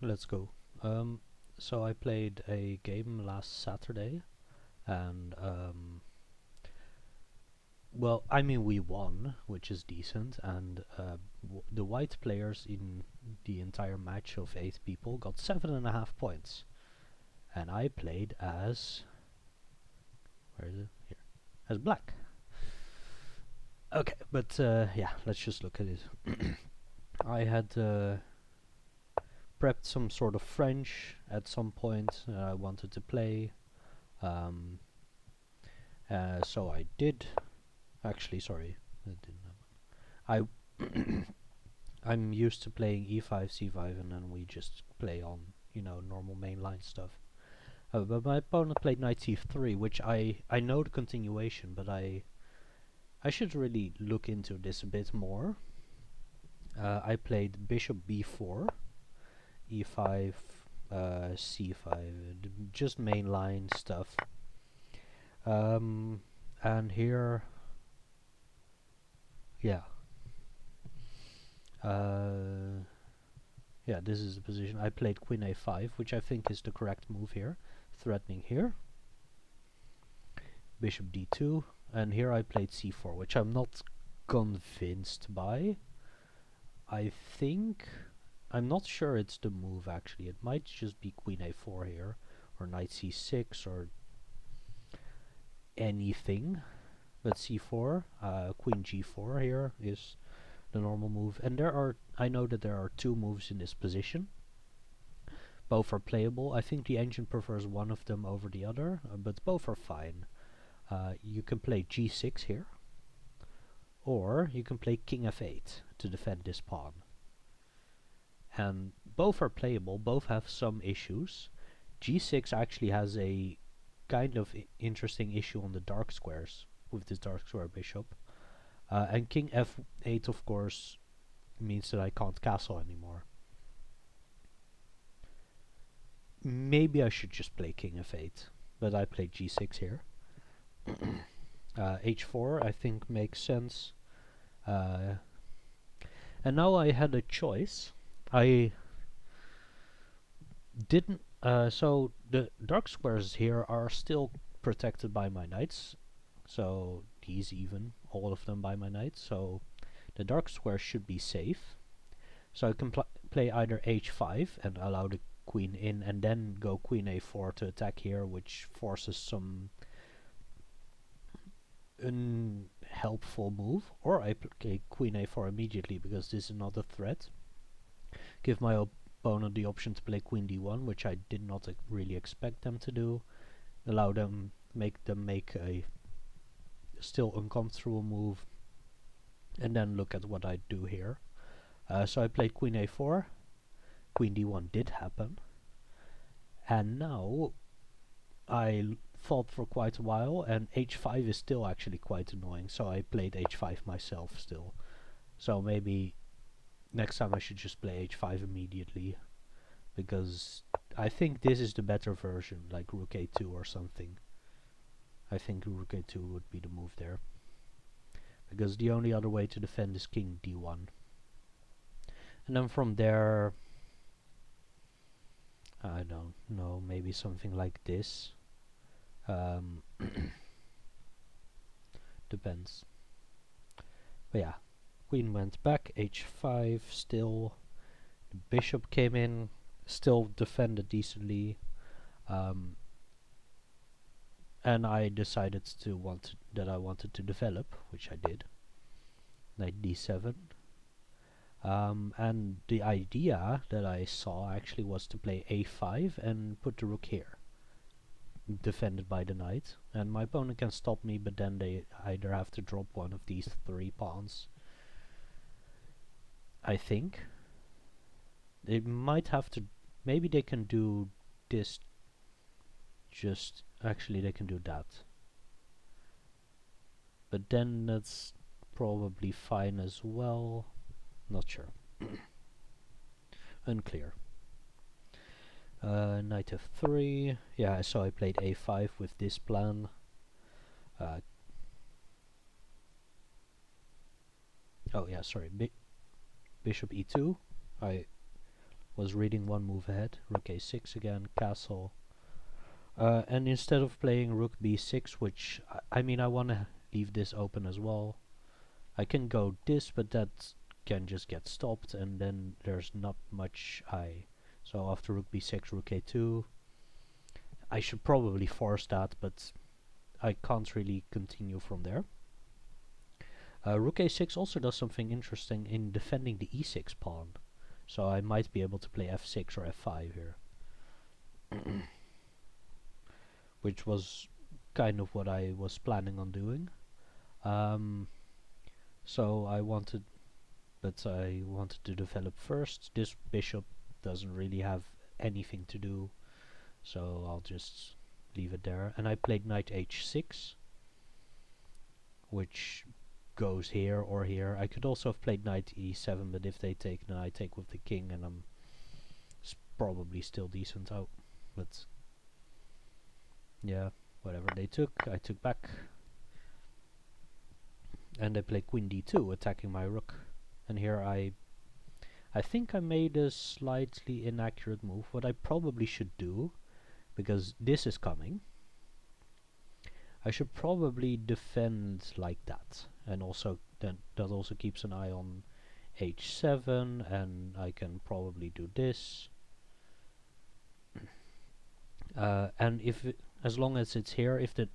Let's go. Um, so I played a game last Saturday, and well, I mean we won, which is decent, and the white players in the entire match of 8 people got 7.5 points, and I played as where is it here as black. Okay, but yeah, let's just look at it. I had prepped some sort of French at some point. I wanted to play. Um, so I did. Actually, sorry, that didn't happen. I'm used to playing e5, c5, and then we just play on normal mainline stuff. But my opponent played knight c3, which I know the continuation, but I should really look into this a bit more. I played bishop b4, e5, c5, just mainline stuff. Um, and here, yeah, uh, yeah, this is the position. I played queen a5, which I think is the correct move here, threatening here. Bishop d2, and here I played c4, which I'm not convinced by. I think I'm not sure it's the move actually. It might just be queen a4 here, or knight c6, or anything. But c4, queen g4 here is the normal move. And I know that there are two moves in this position. Both are playable. I think the engine prefers one of them over the other, but both are fine. You can play g6 here, or you can play king f8 to defend this pawn. And both are playable, both have some issues. g6 actually has a kind of interesting issue on the dark squares with this dark square bishop. And king f8, of course, means that I can't castle anymore. Maybe I should just play king f8, but I played g6 here. H4 I think makes sense. And now I had a choice. I didn't. So the dark squares here are still protected by my knights. So these even, all of them by my knights. So the dark square should be safe. So I can play either h5 and allow the queen in, and then go queen a4 to attack here, which forces some unhelpful move. Or I play queen a4 immediately because this is not a threat. Give my opponent the option to play queen d1, which I did not really expect them to do. Allow them, make a still uncomfortable move, and then look at what I do here. So I played queen a4, queen d1 did happen, and now I fought for quite a while, and h5 is still actually quite annoying, so I played h5 myself still. So maybe next time I should just play h5 immediately, because I think this is the better version, like rook a2 or something. I think rook a2 would be the move there, because the only other way to defend is king d1. And then from there, I don't know, maybe something like this. Um, depends. But yeah, queen went back, h5 still. The bishop came in, still defended decently. Um, and I decided that I wanted to develop, which I did. Knight d7. And the idea that I saw actually was to play a5 and put the rook here, defended by the knight. And my opponent can stop me, but then they either have to drop one of these 3 pawns. I think they might have to. Maybe they can do this. Just actually, they can do that. But then that's probably fine as well. Not sure. Unclear. Knight f3. Yeah, so I played a5 with this plan. Oh yeah, sorry. Bishop e2. I was reading one move ahead. Rook a6 again, castle. And instead of playing rook b6, which, I mean, I want to leave this open as well. I can go this, but that can just get stopped, and then there's not much So after rook b6, rook a2. I should probably force that, but I can't really continue from there. Rook a6 also does something interesting in defending the e6 pawn. So I might be able to play f6 or f5 here. Which was kind of what I was planning on doing. So I wanted to develop first. This bishop doesn't really have anything to do, so I'll just leave it there. And I played knight h6, which goes here or here. I could also have played knight e7, but if they take, then I take with the king, and I'm probably still decent out. But yeah, whatever they took, I took back. And I play queen d2, attacking my rook. And here I think I made a slightly inaccurate move. What I probably should do, because this is coming, I should probably defend like that. And also then that also keeps an eye on h7, and I can probably do this. And as long as it's here, if the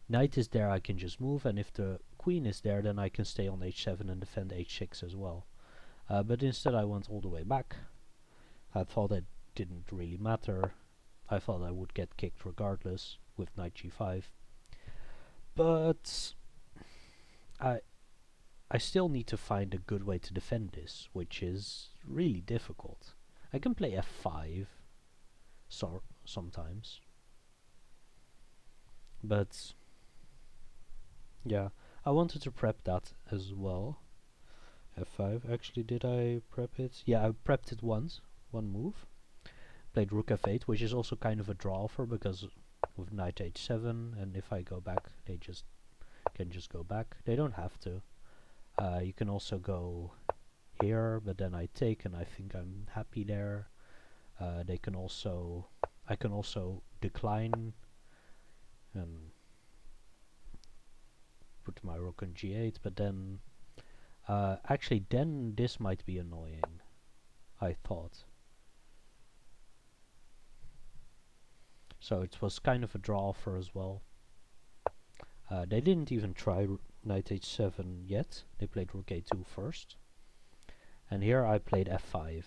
knight is there, I can just move, and if the queen is there, then I can stay on h7 and defend h6 as well. But instead I went all the way back. I thought it didn't really matter. I thought I would get kicked regardless with knight g5. But I still need to find a good way to defend this, which is really difficult. I can play f5 sometimes. But yeah, I wanted to prep that as well. f5, actually, did I prep it? Yeah, I prepped it once, one move. Played rook f8, which is also kind of a draw offer, because with knight h7, and if I go back, they can just go back. They don't have to. You can also go here, but then I take, and I think I'm happy there. I can also decline and put my rook on g8, but then actually then this might be annoying, I thought. So it was kind of a draw offer as well. They didn't even try knight h7 yet. They played rook a2 first. And here I played f5.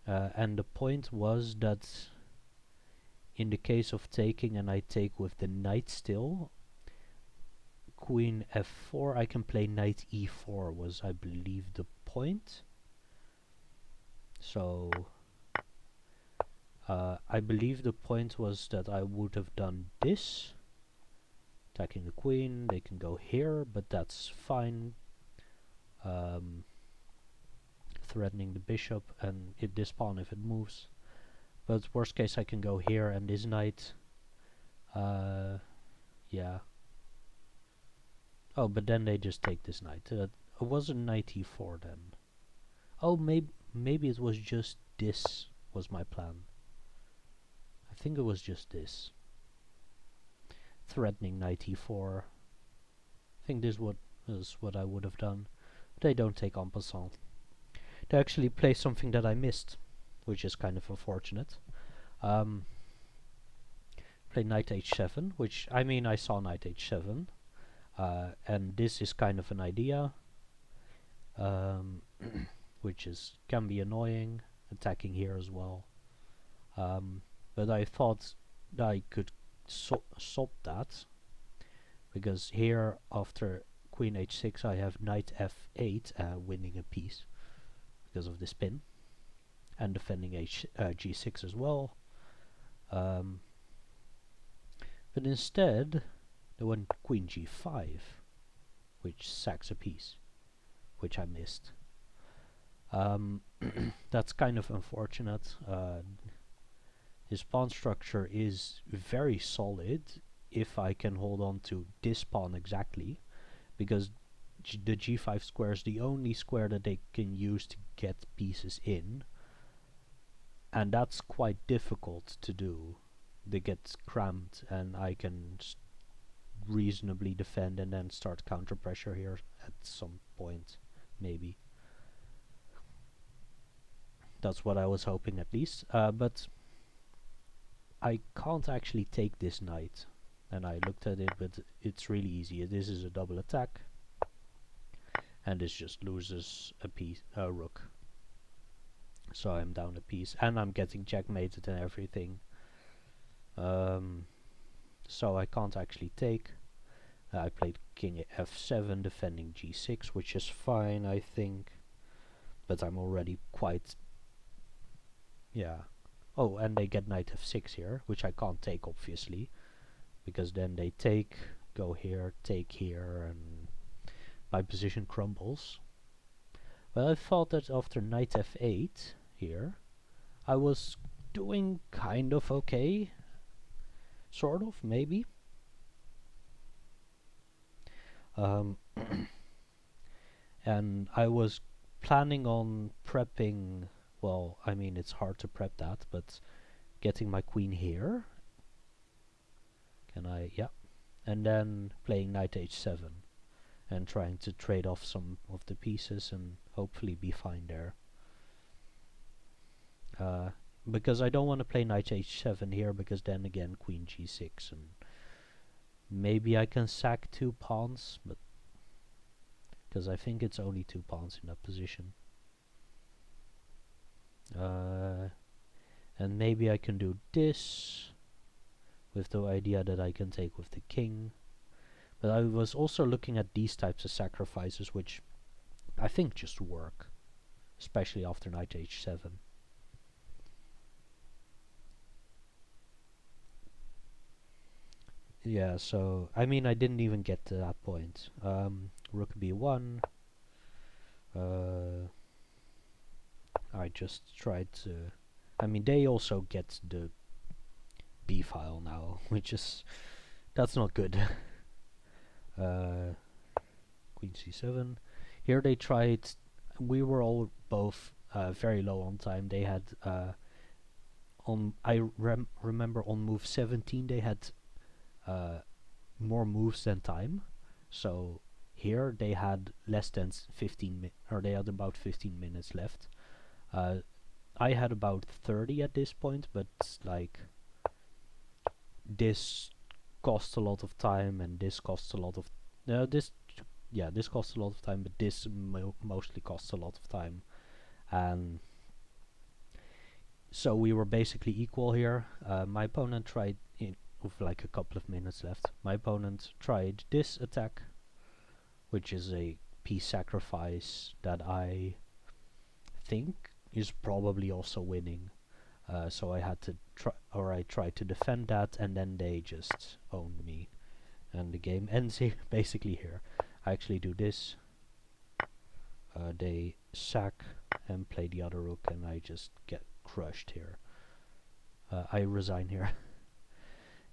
And the point was that in the case of taking, and I take with the knight still, queen f4, I can play knight e4 was, I believe, the point. So I believe the point was that I would have done this, attacking the queen. They can go here, but that's fine. Threatening the bishop and this pawn if it moves. But worst case, I can go here, and this knight. Yeah. Oh, but then they just take this knight. It wasn't knight e4 then. Oh, maybe it was just this was my plan. I think it was just this. Threatening knight e4. I think this is what I would have done. They don't take en passant. They actually play something that I missed, which is kind of unfortunate. Play knight h7, which, I mean, I saw knight h7, and this is kind of an idea, which can be annoying, attacking here as well. But I thought that I could stop that, because here after queen h6 I have knight f8, winning a piece because of the spin, and defending g6 as well. But instead they went queen g5, which sacks a piece, which I missed. That's kind of unfortunate. His pawn structure is very solid if I can hold on to this pawn exactly, because the g5 square is the only square that they can use to get pieces in, and that's quite difficult to do. They get cramped, and I can reasonably defend and then start counter pressure here at some point, maybe. That's what I was hoping at least, but I can't actually take this knight. And I looked at it, but it's really easy. This is a double attack, and this just loses a piece, a rook. So I'm down a piece, and I'm getting checkmated and everything. So I can't actually take. I played king f7, defending g6, which is fine, I think. But I'm already quite... yeah. Oh, and they get knight f6 here, which I can't take, obviously. Because then they take, go here, take here, and my position crumbles. Well, I thought that after knight f8 here, I was doing kind of okay. Sort of, maybe. And I was planning on prepping, well, I mean, it's hard to prep that, but getting my queen here. Can I? Yeah. And then playing knight h7 and trying to trade off some of the pieces and hopefully be fine there. Because I don't want to play knight h7 here, because then again queen g6, and maybe I can sack 2 pawns, but because I think it's only 2 pawns in that position. And maybe I can do this with the idea that I can take with the king. But I was also looking at these types of sacrifices, which I think just work, especially after knight h7. Yeah, so I mean, I didn't even get to that point. Rook b1. I just tried to... I mean, they also get the b file now, which is... that's not good. Queen c7. Here they tried... we were all both very low on time. They had... I remember on move 17 they had more moves than time. So here they had less than 15 or they had about 15 minutes left. I had about 30 at this point, but like this costs a lot of time, and this costs a lot of this costs a lot of time, but this mostly costs a lot of time, and so we were basically equal here. My opponent tried with like a couple of minutes left. My opponent tried this attack, which is a piece sacrifice that I think is probably also winning. So I had to I tried to defend that, and then they just owned me, and the game ends here, basically here. I actually do this. They sack and play the other rook, and I just get crushed here. I resign here.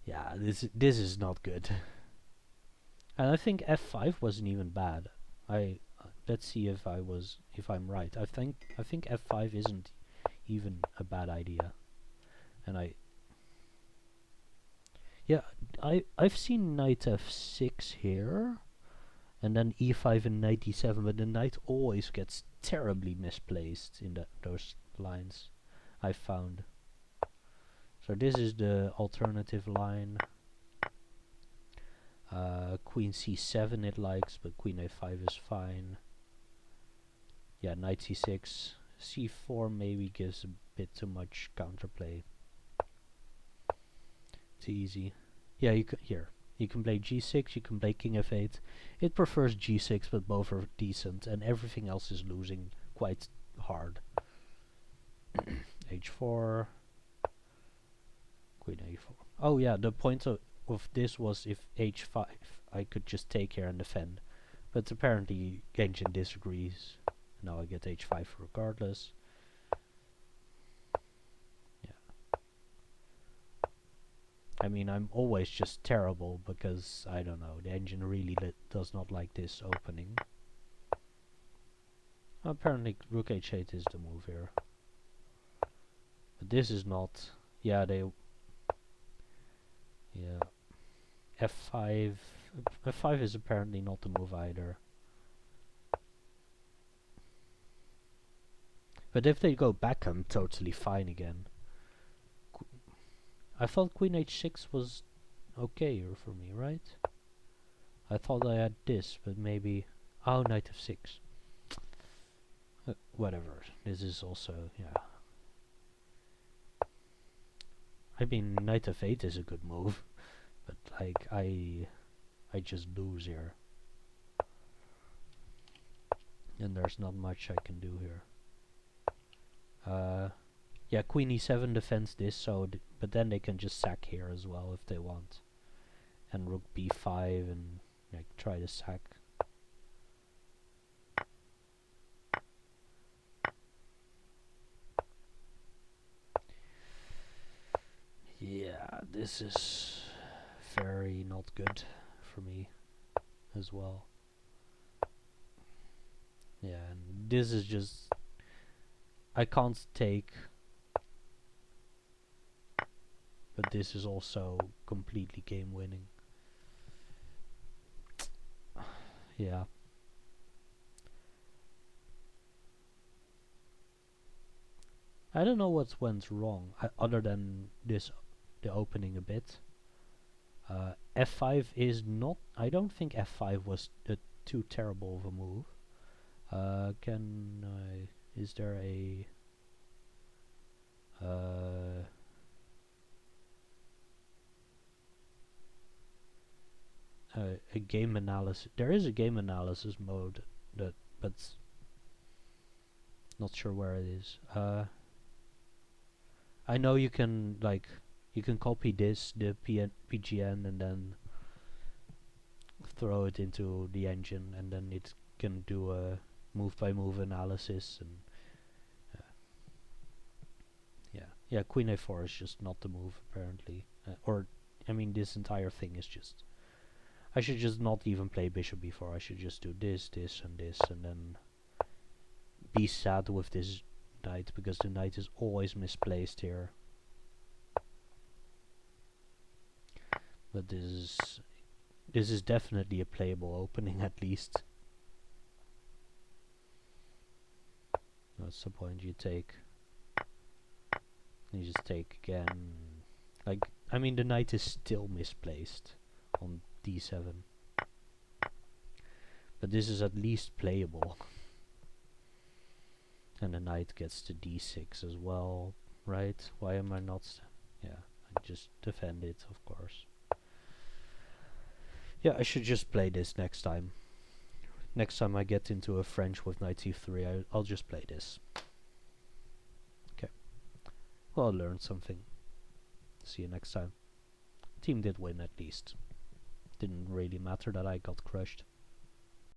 Yeah, this is not good. And I think f5 wasn't even bad. Let's see if I'm right. I think f5 isn't even a bad idea. And I've seen knight f6 here, and then e5 and knight e7, but the knight always gets terribly misplaced in those lines, I found. So this is the alternative line. Queen c7 it likes, but queen a5 is fine. Yeah, knight c6. c4 maybe gives a bit too much counterplay. Too easy. Yeah, you can play g6, you can play king f8. It prefers g6, but both are decent, and everything else is losing quite hard. h4. Queen a4. Oh yeah, the point of this was if h5, I could just take here and defend. But apparently Genshin disagrees. Now I get h5 regardless. Yeah. I mean, I'm always just terrible because, I don't know, the engine really does not like this opening. Apparently rook h8 is the move here. But this is not... Yeah, Yeah. f5... f5 is apparently not the move either. But if they go back, I'm totally fine again. I thought queen h6 was okay for me, right? I thought I had this, but maybe... Oh, knight f6. Whatever. This is also... Yeah. I mean, knight f8 is a good move. But, like, I just lose here. And there's not much I can do here. Yeah, queen e7 defends this, so but then they can just sack here as well if they want. And rook b5 and like try to sack. Yeah, this is very not good for me as well. Yeah, and this is just... I can't take... But this is also completely game winning. Yeah. I don't know what went wrong, other than this, the opening a bit. f5 is not... I don't think f5 was too terrible of a move. Is there a game analysis? There is a game analysis mode but not sure where it is. I know you can copy the PGN and then throw it into the engine, and then it can do a move by move analysis. And yeah, queen a4 is just not the move apparently. Or I mean, this entire thing is just... I should just not even play bishop b4. I should just do this, this, and this, and then be sad with this knight, because the knight is always misplaced here. But this is definitely a playable opening, at least. What's the point? You take... You just take again. Like, I mean, the knight is still misplaced on d7. But this is at least playable. And the knight gets to d6 as well, right? Why am I not... Yeah, I just defend it, of course. Yeah, I should just play this next time. Next time I get into a French with knight c3, I'll just play this. Okay. Well, I learned something. See you next time. Team did win, at least. Didn't really matter that I got crushed.